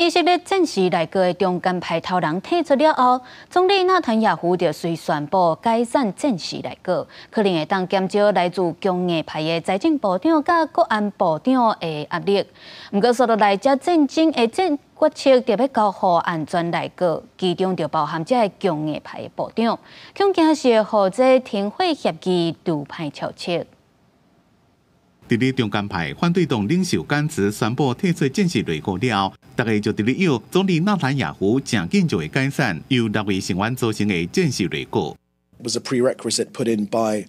以色列战时内阁的中间派头人退出了后，总理纳坦雅胡就遂宣布解散战时内阁，可能会当减少来自共业派的财政部长甲国安部长的压力。不过，说到来这战争的决策特别交予安全内阁，其中就包含这共业派的部长，恐惊是和这停火协议独派超切。 伫咧中间派反对党领袖甘茨宣布退出战时内阁了，大家就伫咧要总理纳坦雅胡正紧就会解散由6位成员组成的战时内阁。Was a prerequisite put in by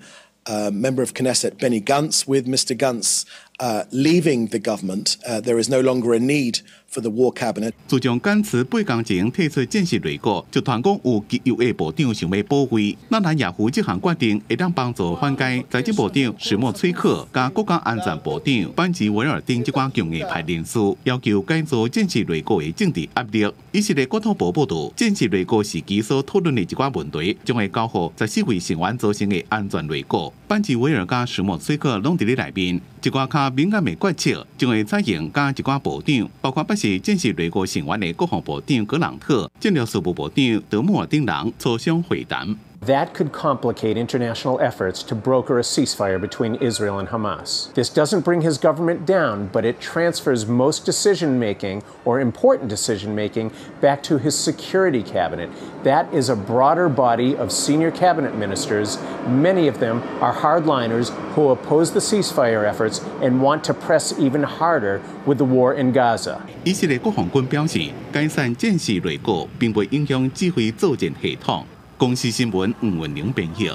member of Knesset Benny Gantz. With Mr. Gantz leaving the government, there is no longer a need for the war cabinet. 自从甘茨8天前退出战时内阁，就传讲有极右的部长想要保卫。纳坦雅胡这项决定会当帮助缓解财政部长史莫崔克加国家安全部长班吉维尔等这款共业派人士，要求改组战时内阁的政治压力。以色列国土部报道，战时内阁时期所讨论的一寡问题，将会交予14位成员组成的安全内阁。班吉维尔加史莫崔克拢伫咧内面，一寡较敏感的决策将会采用加一寡部长，包括不是战时内阁成员的国防部长格朗特、政治事务部长德穆尔等人磋商会谈。 That could complicate international efforts to broker a ceasefire between Israel and Hamas. This doesn't bring his government down, but it transfers most decision making or important decision making back to his security cabinet. That is a broader body of senior cabinet ministers. Many of them are hardliners who oppose the ceasefire efforts and want to press even harder with the war in Gaza. 以色列国防军表示，解散战时内阁并未影响指挥作战系统。公司新闻黄文玲编译。